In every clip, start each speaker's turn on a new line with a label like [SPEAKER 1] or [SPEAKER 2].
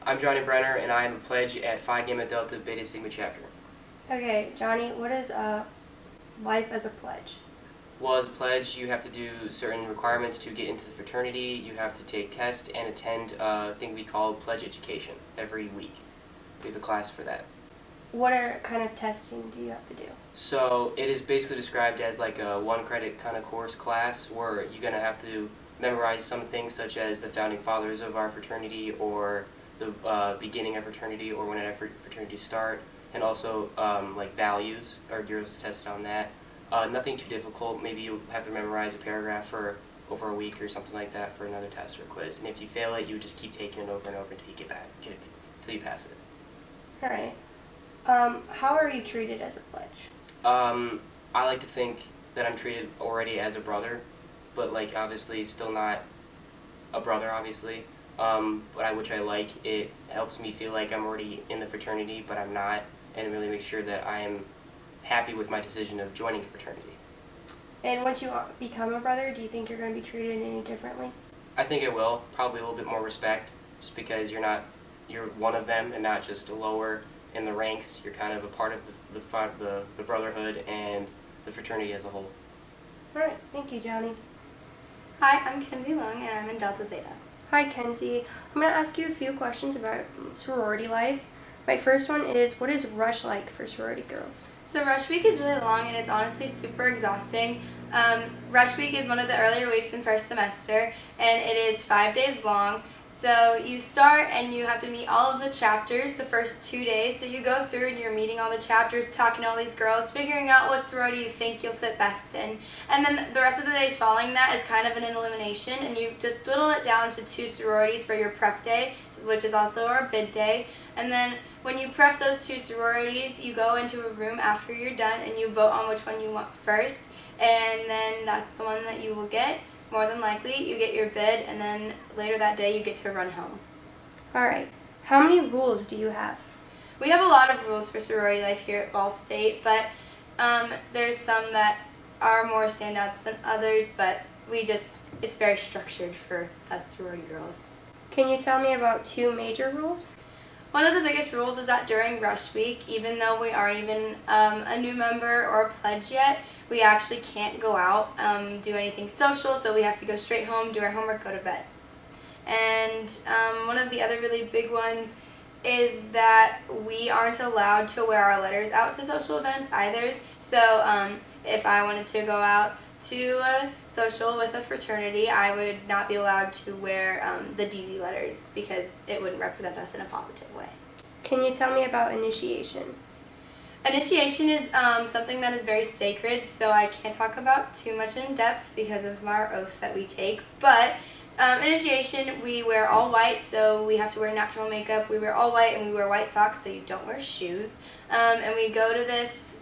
[SPEAKER 1] I'm Johnny Brenner, and I am a pledge at Phi Gamma Delta Beta Sigma chapter.
[SPEAKER 2] Okay, Johnny, what is life as a pledge?
[SPEAKER 1] Well, as a pledge, you have to do certain requirements to get into the fraternity. You have to take tests and attend a thing we call pledge education every week. We have a class for that.
[SPEAKER 2] What kind of testing do you have to do?
[SPEAKER 1] So it is basically described as like a 1-credit kind of course class where you're going to have to memorize some things such as the founding fathers of our fraternity or the beginning of fraternity or when fraternities start, and also like values. Our girls tested on that. Nothing too difficult. Maybe you have to memorize a paragraph for over a week or something like that for another test or quiz. And if you fail it, you just keep taking it over and over until you get it, until you pass it.
[SPEAKER 2] All right. How are you treated as a pledge?
[SPEAKER 1] I like to think that I'm treated already as a brother, but like obviously still not a brother, obviously. Which I like. It helps me feel like I'm already in the fraternity, but I'm not, and it really makes sure that I am happy with my decision of joining a fraternity.
[SPEAKER 2] And once you become a brother, do you think you're going to be treated any differently?
[SPEAKER 1] I think it will. Probably a little bit more respect, just because you're one of them and not just lower in the ranks. You're kind of a part of the brotherhood and the fraternity as a whole.
[SPEAKER 2] All right. Thank you, Johnny.
[SPEAKER 3] Hi, I'm Kenzie Long, and I'm in Delta Zeta.
[SPEAKER 2] Hi, Kenzie. I'm going to ask you a few questions about sorority life. My first one is, what is Rush like for sorority girls?
[SPEAKER 3] So Rush Week is really long, and it's honestly super exhausting. Rush Week is one of the earlier weeks in first semester, and it is 5 days long. So you start and you have to meet all of the chapters the first 2 days. So you go through and you're meeting all the chapters, talking to all these girls, figuring out what sorority you think you'll fit best in. And then the rest of the days following that is kind of an elimination, and you just whittle it down to 2 sororities for your prep day, which is also our bid day. And then when you prep those 2 sororities, you go into a room after you're done and you vote on which one you want first. And then that's the one that you will get. More than likely, you get your bid, and then later that day you get to run home.
[SPEAKER 2] All right. How many rules do you have?
[SPEAKER 3] We have a lot of rules for sorority life here at Ball State, but there's some that are more standouts than others, but it's very structured for us sorority girls.
[SPEAKER 2] Can you tell me about 2 major rules?
[SPEAKER 3] One of the biggest rules is that during Rush Week, even though we aren't even a new member or a pledge yet, we actually can't go out, do anything social, so we have to go straight home, do our homework, go to bed. And one of the other really big ones is that we aren't allowed to wear our letters out to social events either. So if I wanted to go out to a social with a fraternity, I would not be allowed to wear the DZ letters because it wouldn't represent us in a positive way.
[SPEAKER 2] Can you tell me about initiation?
[SPEAKER 3] Initiation is something that is very sacred, so I can't talk about too much in depth because of our oath that we take. But initiation, we wear all white, so we have to wear natural makeup. We wear all white, and we wear white socks, so you don't wear shoes. And we go to this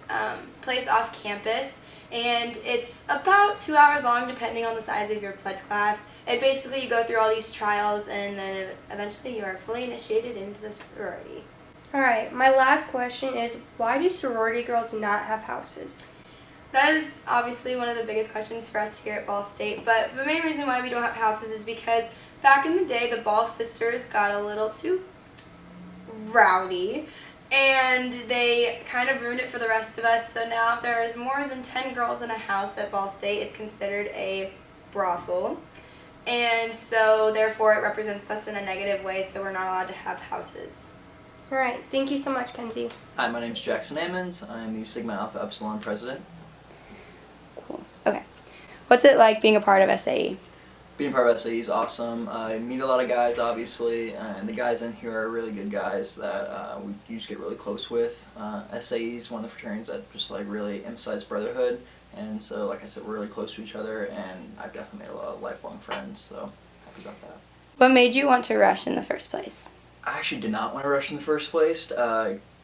[SPEAKER 3] place off campus, and it's about 2 hours long depending on the size of your pledge class. And basically you go through all these trials, and then eventually you are fully initiated into the sorority.
[SPEAKER 2] All right, my last question is, why do sorority girls not have houses?
[SPEAKER 3] That is obviously one of the biggest questions for us here at Ball State, but the main reason why we don't have houses is because back in the day the Ball sisters got a little too rowdy, and they kind of ruined it for the rest of us. So now if there is more than 10 girls in a house at Ball State, it's considered a brothel. And so therefore it represents us in a negative way, so we're not allowed to have houses.
[SPEAKER 2] All right, thank you so much, Kenzie.
[SPEAKER 4] Hi, my name is Jackson Ammons. I'm the Sigma Alpha Epsilon president.
[SPEAKER 3] Cool. Okay. What's it like being a part of SAE?
[SPEAKER 4] Being part of SAE is awesome. I meet a lot of guys, obviously, and the guys in here are really good guys that we just get really close with. SAE is one of the fraternities that just like really emphasize brotherhood, and so like I said, we're really close to each other, and I've definitely made a lot of lifelong friends, so happy about that.
[SPEAKER 3] What made you want to rush in the first place?
[SPEAKER 4] I actually did not want to rush in the first place.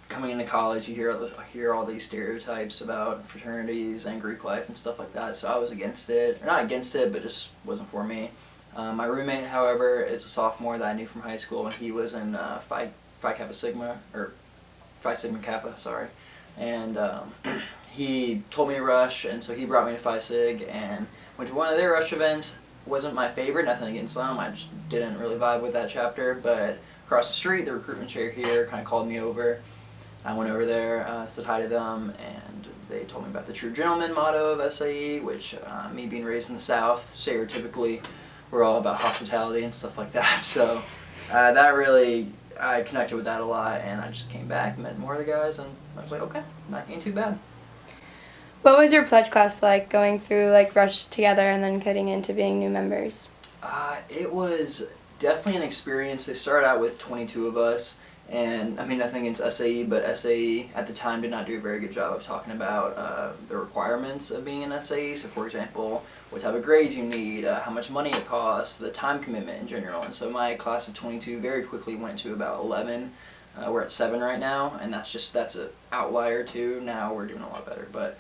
[SPEAKER 4] Coming into college, you hear all these stereotypes about fraternities and Greek life and stuff like that, so I was against it. Or not against it, but just wasn't for me. My roommate, however, is a sophomore that I knew from high school, and he was in Phi Kappa Sigma, or Phi Sigma Kappa, sorry. And he told me to rush, and so he brought me to Phi Sig, and went to one of their rush events. Wasn't my favorite, nothing against them, I just didn't really vibe with that chapter, but across the street, the recruitment chair here kind of called me over. I went over there, said hi to them, and they told me about the True Gentleman motto of SAE, which me being raised in the South, stereotypically, we're all about hospitality and stuff like that. So that really, I connected with that a lot, and I just came back, met more of the guys, and I was like, okay, not ain't too bad.
[SPEAKER 3] What was your pledge class like, going through like Rush together and then getting into being new members?
[SPEAKER 4] It was definitely an experience. They started out with 22 of us, and I mean, nothing against SAE, but SAE at the time did not do a very good job of talking about the requirements of being an SAE. So, for example, what type of grades you need, how much money it costs, the time commitment in general. And so my class of 22 very quickly went to about 11. We're at 7 right now, and that's an outlier too. Now we're doing a lot better, but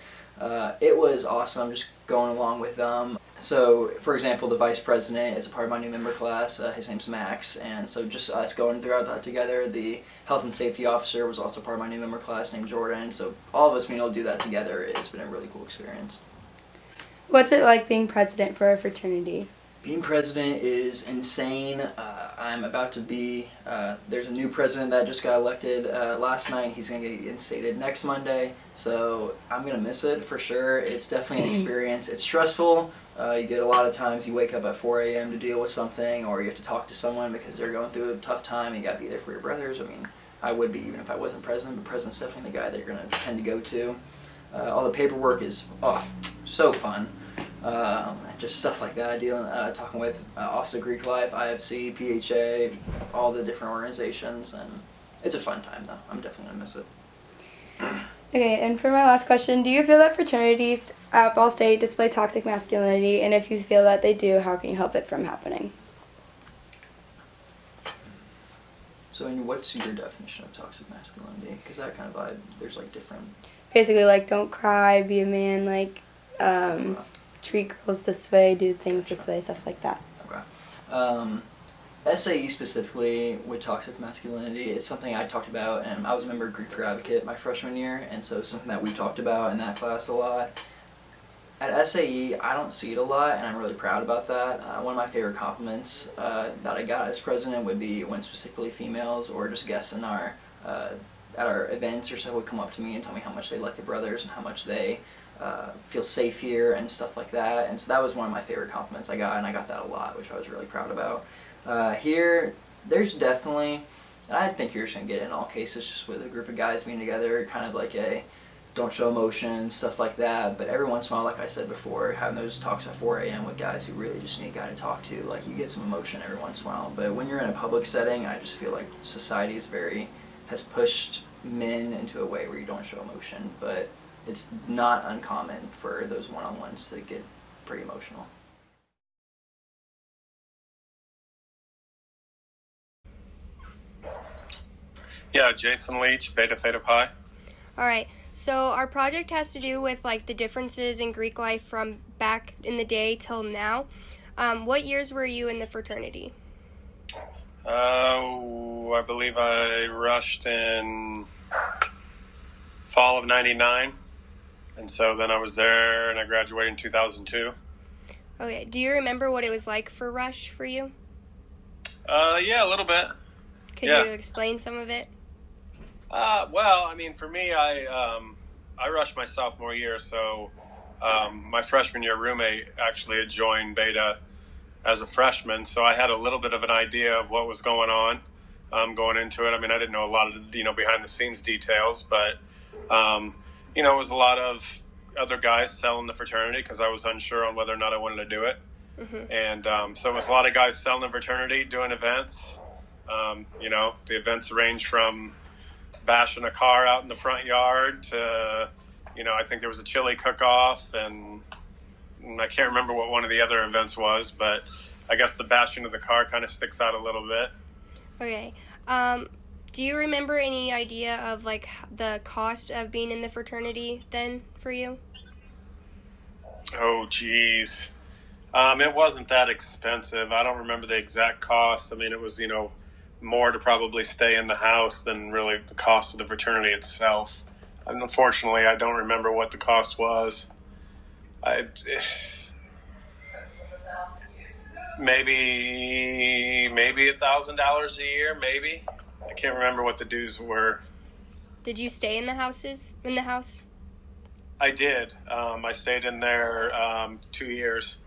[SPEAKER 4] it was awesome just going along with them. So, for example, the vice president is a part of my new member class. His name's Max, and so just us going throughout that together. The health and safety officer was also part of my new member class named Jordan. So all of us being able to do that together has been a really cool experience.
[SPEAKER 3] What's it like being president for a fraternity?
[SPEAKER 4] Being president is insane. I'm about to be, there's a new president that just got elected last night. He's going to get instated next Monday. So I'm going to miss it for sure. It's definitely an experience. It's stressful. You get a lot of times you wake up at 4 a.m. to deal with something, or you have to talk to someone because they're going through a tough time. You got to be there for your brothers. I mean, I would be even if I wasn't president, but president's definitely the guy that you're going to tend to go to. All the paperwork is so fun. Just stuff like that, talking with Office of Greek Life, IFC, PHA, all the different organizations, and it's a fun time though. I'm definitely going to miss it.
[SPEAKER 3] Okay, and for my last question, do you feel that fraternities at Ball State display toxic masculinity, and if you feel that they do, how can you help it from happening?
[SPEAKER 4] So, what's your definition of toxic masculinity? Because that kind of vibe, there's like different...
[SPEAKER 3] Basically, like, don't cry, be a man, like, treat girls this way, do things this way, stuff like that.
[SPEAKER 4] Okay. SAE specifically with toxic masculinity, it's something I talked about, and I was a member of Greek Peer Advocate my freshman year, and so it's something that we talked about in that class a lot. At SAE, I don't see it a lot, and I'm really proud about that. One of my favorite compliments that I got as president would be when specifically females or just guests in our at our events or so would come up to me and tell me how much they like the brothers and how much they feel safe here and stuff like that. And so that was one of my favorite compliments I got, and I got that a lot, which I was really proud about. Here, there's definitely, and I think you're just going to get it in all cases, just with a group of guys being together, kind of like a don't show emotion, stuff like that. But every once in a while, like I said before, having those talks at 4 a.m. with guys who really just need a guy to talk to, like you get some emotion every once in a while. But when you're in a public setting, I just feel like society has pushed men into a way where you don't show emotion. But it's not uncommon for those one-on-ones to get pretty emotional.
[SPEAKER 5] Yeah, Jason Leach, Beta Theta Pi.
[SPEAKER 2] All right. So our project has to do with like the differences in Greek life from back in the day till now. What years were you in the fraternity?
[SPEAKER 5] I believe I rushed in fall of '99, and so then I was there, and I graduated in 2002.
[SPEAKER 2] Okay. Do you remember what it was like for Rush for you?
[SPEAKER 5] Yeah, a little bit.
[SPEAKER 2] Could
[SPEAKER 5] Yeah.
[SPEAKER 2] you explain some of it?
[SPEAKER 5] Well, I mean, for me, I rushed my sophomore year, so my freshman year roommate actually had joined Beta as a freshman, so I had a little bit of an idea of what was going on going into it. I mean, I didn't know a lot of behind the scenes details, but it was a lot of other guys selling the fraternity because I was unsure on whether or not I wanted to do it. Mm-hmm. And so it was a lot of guys selling the fraternity, doing events. The events range from bashing a car out in the front yard to, I think there was a chili cook-off, and I can't remember what one of the other events was, but I guess the bashing of the car kind of sticks out a little bit.
[SPEAKER 2] Okay. Do you remember any idea of like the cost of being in the fraternity then for you?
[SPEAKER 5] Oh, geez. It wasn't that expensive. I don't remember the exact cost. I mean, it was, more to probably stay in the house than really the cost of the fraternity itself. And unfortunately, I don't remember what the cost was. maybe $1,000 a year, maybe. I can't remember what the dues were.
[SPEAKER 2] Did you stay in the house?
[SPEAKER 5] I did. I stayed in there 2 years.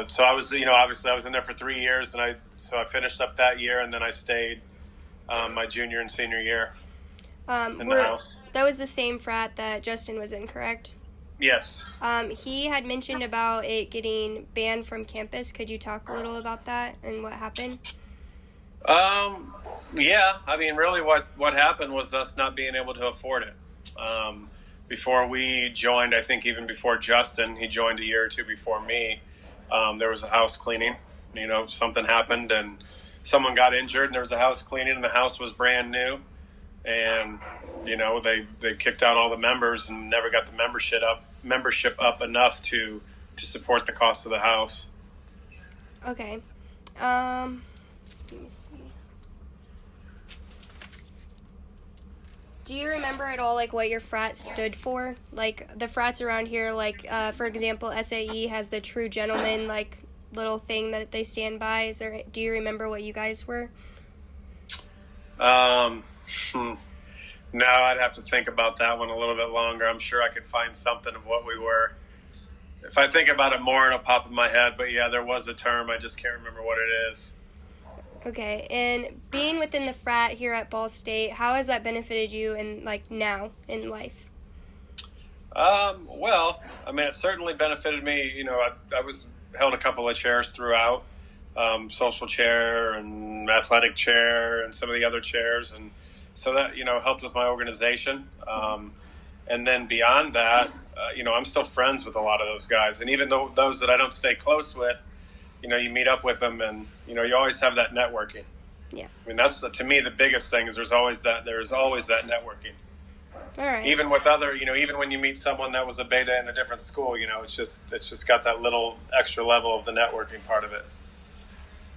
[SPEAKER 5] So I was, obviously I was in there for 3 years, and I finished up that year, and then I stayed my junior and senior year in the house.
[SPEAKER 2] That was the same frat that Justin was in, correct?
[SPEAKER 5] Yes.
[SPEAKER 2] He had mentioned about it getting banned from campus. Could you talk a little about that and what happened?
[SPEAKER 5] Yeah. I mean, really, what happened was us not being able to afford it. Before we joined, I think even before Justin, he joined a year or two before me. There was a house cleaning. Something happened and someone got injured, and there was a house cleaning, and the house was brand new. And they kicked out all the members and never got the membership up enough to support the cost of the house.
[SPEAKER 2] Okay. Let me see. Do you remember at all, like, what your frat stood for? Like, the frats around here, like, for example, SAE has the True Gentleman, like, little thing that they stand by. Do you remember what you guys were?
[SPEAKER 5] No, I'd have to think about that one a little bit longer. I'm sure I could find something of what we were. If I think about it more, it'll pop in my head. But yeah, there was a term. I just can't remember what it is.
[SPEAKER 2] Okay, and being within the frat here at Ball State, how has that benefited you now in life?
[SPEAKER 5] Well, I mean, it certainly benefited me. I was held a couple of chairs throughout, social chair and athletic chair and some of the other chairs. And so that, helped with my organization. And then beyond that, I'm still friends with a lot of those guys. And even though those that I don't stay close with, you meet up with them, and you always have that networking.
[SPEAKER 2] Yeah.
[SPEAKER 5] I mean, that's to me the biggest thing is there's always that networking.
[SPEAKER 2] All right.
[SPEAKER 5] Even with other, even when you meet someone that was a beta in a different school, it's just got that little extra level of the networking part of it.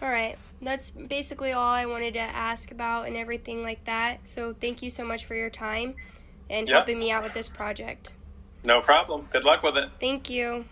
[SPEAKER 2] All right. That's basically all I wanted to ask about and everything like that. So thank you so much for your time and helping me out with this project.
[SPEAKER 5] No problem. Good luck with it.
[SPEAKER 2] Thank you.